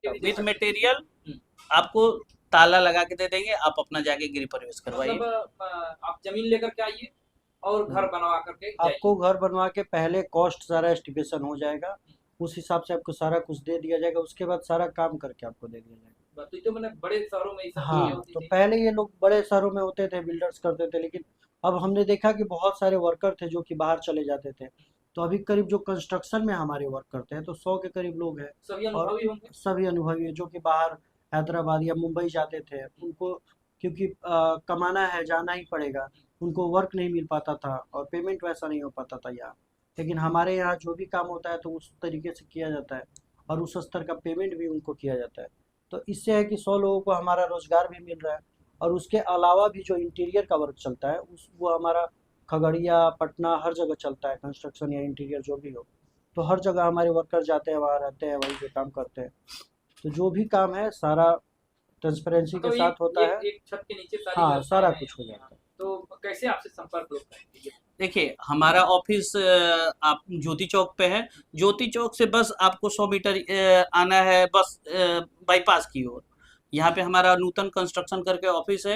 With material आपको ताला लगा के दे देंगे, आप अपना जाके गृह प्रवेश करवाइए। मतलब आप जमीन लेकर के आइए और घर बनवा करके जाइए। आपको घर बनवा के पहले कॉस्ट सारा एस्टिमेशन हो जाएगा, उस हिसाब से आपको सारा कुछ दे दिया जाएगा, उसके बाद सारा काम करके आपको दे दिया जाएगा। तो मैंने बड़े शहरों में ये सब चीजें हाँ, होती तो थी। पहले ये लोग बड़े शहरों में होते थे, बिल्डर्स करते थे, लेकिन अब हमने देखा कि बहुत सारे वर्कर थे जो कि बाहर चले जाते थे। तो अभी करीब जो कंस्ट्रक्शन में हमारे वर्क करते हैं तो 100 के करीब लोग हैं। सभी और अनुभवी होंगे। सभी अनुभवी हैं जो कि बाहर हैदराबाद या मुंबई जाते थे, उनको क्योंकि कमाना है, जाना ही पड़ेगा, उनको वर्क नहीं मिल पाता था और पेमेंट वैसा नहीं हो पाता था यहाँ। लेकिन हमारे यहाँ जो भी काम होता है तो उस तरीके से किया जाता है और उस स्तर का पेमेंट भी उनको किया जाता है। तो इससे है कि 100 लोगों को हमारा रोजगार भी मिल रहा है। और उसके अलावा भी जो इंटीरियर का वर्क चलता है उस वो हमारा खगड़िया, पटना, हर जगह चलता है, कंस्ट्रक्शन या इंटीरियर जो भी हो। तो हर जगह हमारे वर्कर जाते हैं, वहाँ रहते हैं, वहीं पे काम करते हैं। तो जो भी काम है सारा ट्रांसपेरेंसी के मतलब साथ होता है। एक छत के नीचे सारी हाँ, व्यवस्थाएं सारा हैं कुछ हो आपके यहाँ। जाता है। तो कैसे आपसे संपर्क लोग करेंगे? देखिए हमारा ऑफिस आप ज्योति चौक पे है। ज्योति चौक से बस आपको 100 मीटर आना है, बस बाईपास की ओर। यहाँ पे हमारा नूतन कंस्ट्रक्शन करके ऑफिस है।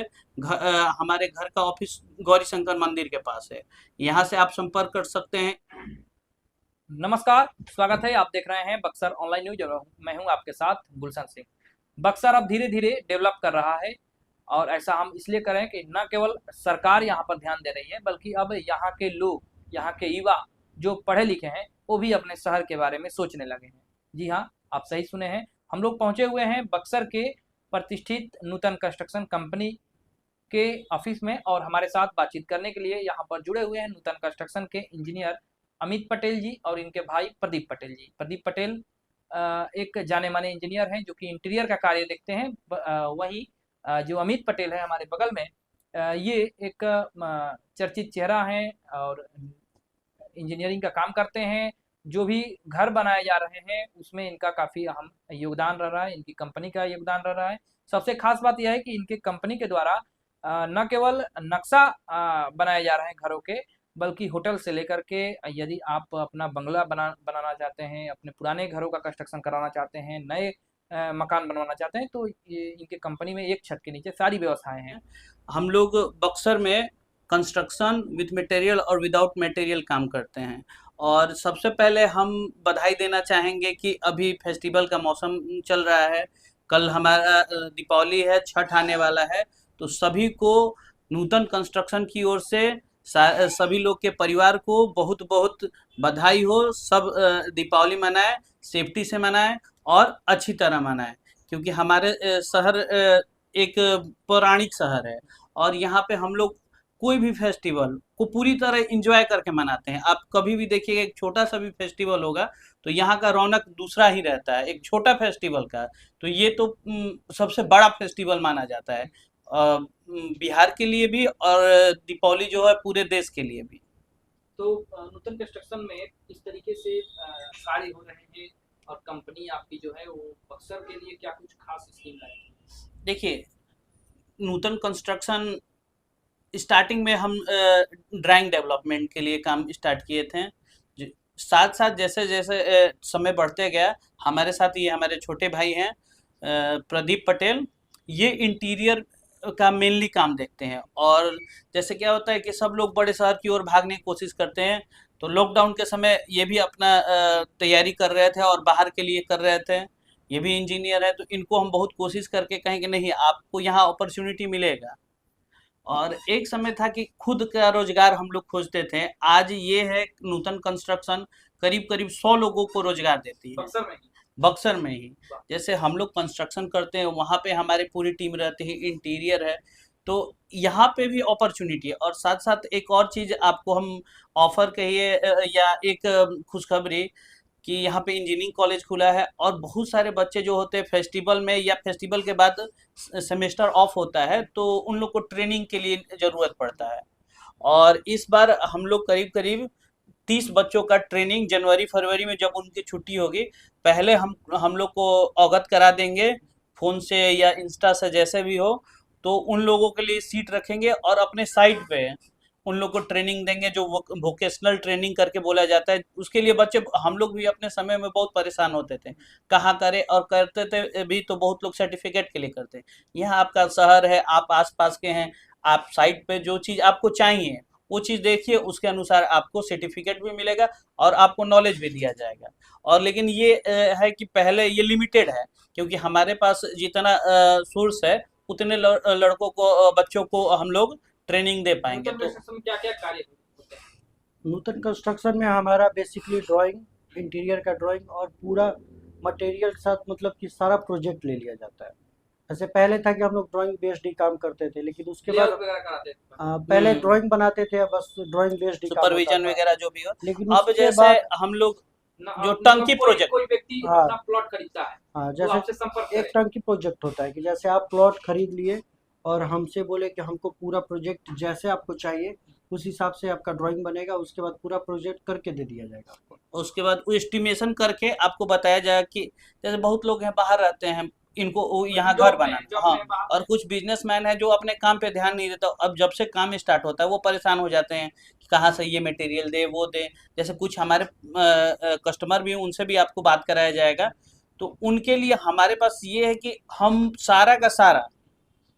हमारे घर का ऑफिस गौरी शंकर मंदिर के पास है। यहाँ से आप संपर्क कर सकते हैं। नमस्कार, स्वागत है। आप देख रहे हैं बक्सर ऑनलाइन न्यूज और मैं हूं आपके साथ गुलशन सिंह। बक्सर अब धीरे धीरे डेवलप कर रहा है और ऐसा हम इसलिए कर रहे हैं कि न केवल सरकार यहाँ पर ध्यान दे रही है बल्कि अब यहाँ के लोग, यहाँ के युवा जो पढ़े लिखे हैं वो भी अपने शहर के बारे में सोचने लगे हैं। जी हाँ, आप सही सुने हैं। हम लोग पहुंचे हुए हैं बक्सर के प्रतिष्ठित नूतन कंस्ट्रक्शन कंपनी के ऑफिस में और हमारे साथ बातचीत करने के लिए यहाँ पर जुड़े हुए हैं नूतन कंस्ट्रक्शन के इंजीनियर अमित पटेल जी और इनके भाई प्रदीप पटेल जी। प्रदीप पटेल एक जाने माने इंजीनियर हैं जो कि इंटीरियर का कार्य देखते हैं। वही जो अमित पटेल है हमारे बगल में, ये एक चर्चित चेहरा हैं और इंजीनियरिंग का काम करते हैं। जो भी घर बनाए जा रहे हैं उसमें इनका काफ़ी अहम योगदान रह रहा है, इनकी कंपनी का योगदान रह रहा है। सबसे खास बात यह है कि इनके कंपनी के द्वारा न केवल नक्शा बनाए जा रहे हैं घरों के, बल्कि होटल से लेकर के यदि आप अपना बंगला बनाना चाहते हैं, अपने पुराने घरों का कंस्ट्रक्शन कराना चाहते हैं, नए मकान बनवाना चाहते हैं, तो ये इनके कंपनी में एक छत के नीचे सारी व्यवस्थाएं हैं। हम लोग बक्सर में कंस्ट्रक्शन विथ मटेरियल और विदाउट मटेरियल काम करते हैं। और सबसे पहले हम बधाई देना चाहेंगे कि अभी फेस्टिवल का मौसम चल रहा है। कल हमारा दीपावली है, छठ आने वाला है। तो सभी को नूतन कंस्ट्रक्शन की ओर से सभी लोग के परिवार को बहुत बहुत बधाई हो। सब दीपावली मनाएं, सेफ्टी से मनाएं और अच्छी तरह मनाएं। क्योंकि हमारे शहर एक पौराणिक शहर है और यहाँ पे हम लोग कोई भी फेस्टिवल को पूरी तरह एंजॉय करके मनाते हैं। आप कभी भी देखिएगा एक छोटा सा भी फेस्टिवल होगा तो यहाँ का रौनक दूसरा ही रहता है एक छोटा फेस्टिवल का। तो ये तो सबसे बड़ा फेस्टिवल माना जाता है बिहार के लिए भी और दीपावली जो है पूरे देश के लिए भी। तो नूतन कंस्ट्रक्शन में इस तरीके से कार्य हो रहे हैं और कंपनी आपकी जो है वो बक्सर के लिए क्या कुछ खास स्कीम लाएगी? देखिए नूतन कंस्ट्रक्शन स्टार्टिंग में हम ड्राइंग डेवलपमेंट के लिए काम स्टार्ट किए थे। साथ साथ जैसे जैसे समय बढ़ते गया, हमारे साथ ये हमारे छोटे भाई हैं प्रदीप पटेल, ये इंटीरियर का मेनली काम देखते हैं। और जैसे क्या होता है कि सब लोग बड़े शहर की ओर भागने की कोशिश करते हैं, तो लॉकडाउन के समय ये भी अपना तैयारी कर रहे थे और बाहर के लिए कर रहे थे। ये भी इंजीनियर है, तो इनको हम बहुत कोशिश करके कहें कि नहीं आपको यहाँ अपॉर्चुनिटी मिलेगा। और एक समय था कि खुद का रोजगार हम लोग खोजते थे। आज ये है नूतन कंस्ट्रक्शन करीब करीब 100 लोगों को रोजगार देती है बक्सर में ही। बक्सर में ही। जैसे हम लोग कंस्ट्रक्शन करते हैं वहाँ पे हमारी पूरी टीम रहती है, इंटीरियर है, तो यहाँ पे भी अपॉर्चुनिटी है। और साथ साथ एक और चीज़ आपको हम ऑफर कहिए या एक खुशखबरी कि यहाँ पे इंजीनियरिंग कॉलेज खुला है और बहुत सारे बच्चे जो होते हैं फेस्टिवल में या फेस्टिवल के बाद सेमेस्टर ऑफ होता है तो उन लोग को ट्रेनिंग के लिए ज़रूरत पड़ता है। और इस बार हम लोग करीब करीब 30 बच्चों का ट्रेनिंग जनवरी फरवरी में जब उनकी छुट्टी होगी पहले हम लोग को अवगत करा देंगे फ़ोन से या इंस्टा से जैसे भी हो। तो उन लोगों के लिए सीट रखेंगे और अपने साइट पे उन लोग को ट्रेनिंग देंगे जो वोकेशनल ट्रेनिंग करके बोला जाता है। उसके लिए बच्चे, हम लोग भी अपने समय में बहुत परेशान होते थे, कहाँ करें, और करते थे भी तो बहुत लोग सर्टिफिकेट के लिए करते हैं। यहाँ आपका शहर है, आप आसपास के हैं, आप साइट पे जो चीज़ आपको चाहिए वो चीज़ देखिए, उसके अनुसार आपको सर्टिफिकेट भी मिलेगा और आपको नॉलेज भी दिया जाएगा। और लेकिन ये है कि पहले ये लिमिटेड है, क्योंकि हमारे पास जितना सोर्स है उतने लड़कों को, बच्चों को हम लोग ट्रेनिंग दे पाएंगे। नूतन तो कंस्ट्रक्शन में क्या क्या कार्य होते हैं? नूतन कंस्ट्रक्शन में हमारा बेसिकली ड्राइंग, इंटीरियर का ड्राइंग और पूरा मटेरियल के साथ, मतलब कि सारा प्रोजेक्ट ले लिया जाता है। ऐसे पहले था कि हम लोग ड्राइंग बेस्ड ही काम करते थे, लेकिन उसके बाद लेआउट वगैरह कराते हैं? पहले ड्राइंग बनाते थे, बस ड्राइंग बेस्ड ही काम होता सुपरविजन था। वगैरह जो भी हो। लेकिन अब उसके जैसे बाद हम लोग जो मतलब टंकी कोई प्रोजेक्ट, कोई व्यक्ति हाँ अपना प्लॉट खरीदता है हाँ, तो जैसे आपसे संपर्क एक करे। टंकी प्रोजेक्ट होता है कि जैसे आप प्लॉट खरीद लिए और हमसे बोले कि हमको पूरा प्रोजेक्ट जैसे आपको चाहिए उस हिसाब से आपका ड्राइंग बनेगा, उसके बाद पूरा प्रोजेक्ट करके दे दिया जाएगा आपको। उसके बाद वो एस्टिमेशन करके आपको बताया जाएगा कि जैसे बहुत लोग हैं बाहर रहते हैं, इनको वो यहाँ घर बनाना, जॉब हाँ, में बाहर और में। कुछ बिजनेसमैन है जो अपने काम पे ध्यान नहीं देता। अब जब से काम स्टार्ट होता है वो परेशान हो जाते हैं कि कहाँ से ये मटेरियल दे वो दे। जैसे कुछ हमारे कस्टमर भी हैं, उनसे भी आपको बात कराया जाएगा। तो उनके लिए हमारे पास ये है कि हम सारा का सारा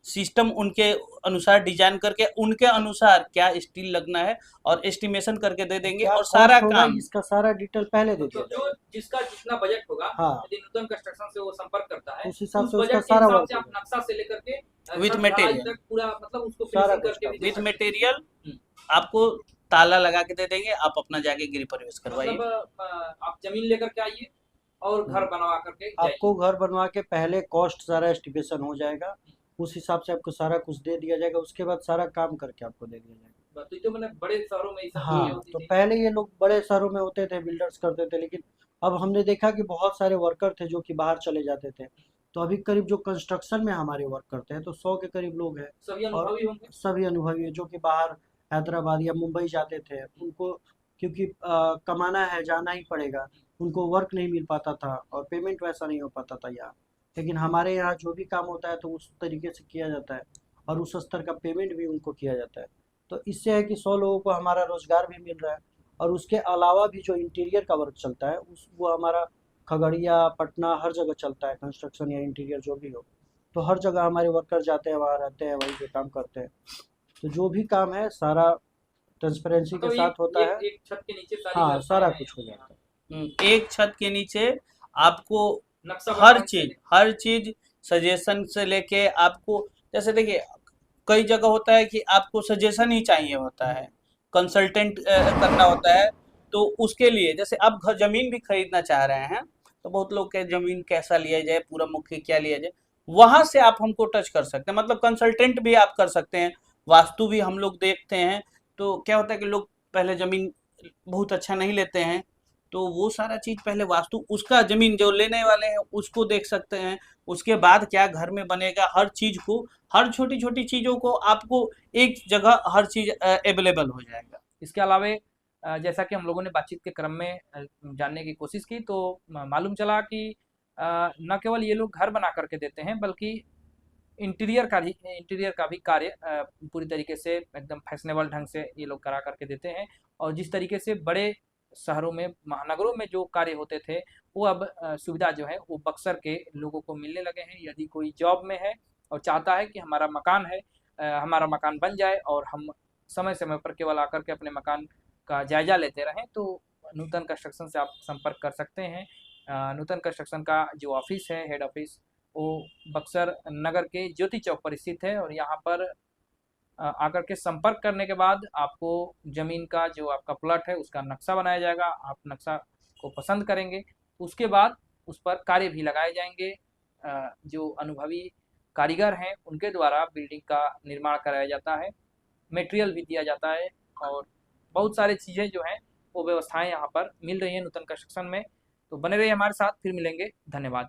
सिस्टम उनके अनुसार डिजाइन करके उनके अनुसार क्या स्टील लगना है और एस्टिमेशन करके दे देंगे, क्या और सारा कॉस्ट होगा काम इसका सारा डिटेल पहले दे दिया मतलब जो जाएगा। जिसका जितना बजट होगा, हाँ, यदि नूतन कंस्ट्रक्शन से वो संपर्क करता है उस हिसाब उस से उसका बजट के सारा हिसाब वर्क से आप होगा, नक्शा से लेकर के विथ छत ढलाई मटेरियल, तक पूरा मतलब उसको सारा फिनिशिंग कुछ करके काम भी दे विथ सकते हैं। मटेरियल हम्म। आपको ताला लगा के दे देंगे, आप अपना जाके गृह प्रवेश करवाइए। मतलब आप जमीन लेकर के आइए और घर हम्म। बनवा करके जाइए। आपको घर बनवा के पहले कॉस्ट सारा एस्टिमेशन हो जाएगा, उस हिसाब से आपको सारा कुछ दे दिया जाएगा, उसके बाद सारा काम करके आपको दे दिया जाएगा। तो मतलब बड़े शहरों में ये सब चीजें हाँ, होती तो थी। पहले ये लोग बड़े शहरों में होते थे, बिल्डर्स करते थे, लेकिन अब हमने देखा कि बहुत सारे वर्कर थे जो कि बाहर चले जाते थे। तो अभी करीब जो कंस्ट्रक्शन में हमारे वर्क करते हैं तो 100 के करीब लोग हैं, सभी और अनुभवी होंगे। सभी अनुभवी हैं जो कि बाहर हैदराबाद या मुंबई जाते थे। उनको क्योंकि कमाना है, जाना ही पड़ेगा, उनको वर्क नहीं मिल पाता था और पेमेंट वैसा नहीं हो पाता था यहाँ। लेकिन हमारे यहाँ जो भी काम होता है तो उस तरीके से किया जाता है और उस स्तर का पेमेंट भी उनको किया जाता है। तो इससे है कि 100 लोगों को हमारा रोजगार भी मिल रहा है, और उसके अलावा भी जो इंटीरियर का वर्क चलता है उस वो हमारा खगड़िया, पटना, हर जगह चलता है, कंस्ट्रक्शन या इंटीरियर जो भी हो। तो हर जगह हमारे वर्कर जाते हैं, वहाँ रहते हैं, वहीं पे काम करते हैं। तो जो भी काम है सारा ट्रांसपेरेंसी के मतलब साथ होता है। एक छत के नीचे सारी हाँ, व्यवस्थाएं सारा हैं कुछ हो आपके यहाँ। जाता है। एक छत के नीचे आपको नक्शा हर बनवाने से चीज, हर चीज सजेशन से लेके आपको, जैसे देखिए कई जगह होता है कि आपको सजेशन ही चाहिए होता है, कंसल्टेंट करना होता है। तो उसके लिए जैसे आप घर जमीन भी खरीदना चाह रहे हैं, तो बहुत लोग के जमीन कैसा लिया जाए, पूरा मुख्य क्या लिया जाए, वहां से आप हमको टच कर सकते हैं, मतलब कंसल्टेंट भी आप कर सकते हैं। वास्तु भी हम लोग देखते हैं। तो क्या होता है कि लोग पहले जमीन बहुत अच्छा नहीं लेते हैं, तो वो सारा चीज पहले वास्तु, उसका जमीन जो लेने वाले हैं उसको देख सकते हैं। उसके बाद क्या घर में बनेगा, हर चीज को, हर छोटी छोटी चीजों को आपको एक जगह हर चीज अवेलेबल हो जाएगा। इसके अलावा जैसा कि हम लोगों ने बातचीत के क्रम में जानने की कोशिश की तो मालूम चला कि न केवल ये लोग घर बना करके देते हैं बल्कि इंटीरियर का भी कार्य पूरी तरीके से एकदम फैशनेबल ढंग से ये लोग करा करके देते हैं। और जिस तरीके से बड़े शहरों में, महानगरों में जो कार्य होते थे वो अब सुविधा जो है वो बक्सर के लोगों को मिलने लगे हैं। यदि कोई जॉब में है और चाहता है कि हमारा मकान है, हमारा मकान बन जाए और हम समय समय पर केवल आकर के अपने मकान का जायजा लेते रहें, तो नूतन कंस्ट्रक्शन से आप संपर्क कर सकते हैं। नूतन कंस्ट्रक्शन का जो ऑफिस है, हेड ऑफिस, वो बक्सर नगर के ज्योति चौक पर स्थित है। और यहाँ पर आकर के संपर्क करने के बाद आपको ज़मीन का जो आपका प्लॉट है उसका नक्शा बनाया जाएगा। आप नक्शा को पसंद करेंगे, उसके बाद उस पर कार्य भी लगाए जाएंगे। जो अनुभवी कारीगर हैं उनके द्वारा बिल्डिंग का निर्माण कराया जाता है, मटेरियल भी दिया जाता है और बहुत सारी चीज़ें जो हैं वो व्यवस्थाएं यहाँ पर मिल रही हैं नूतन कंस्ट्रक्शन में। तो बने रहिए हमारे साथ, फिर मिलेंगे। धन्यवाद।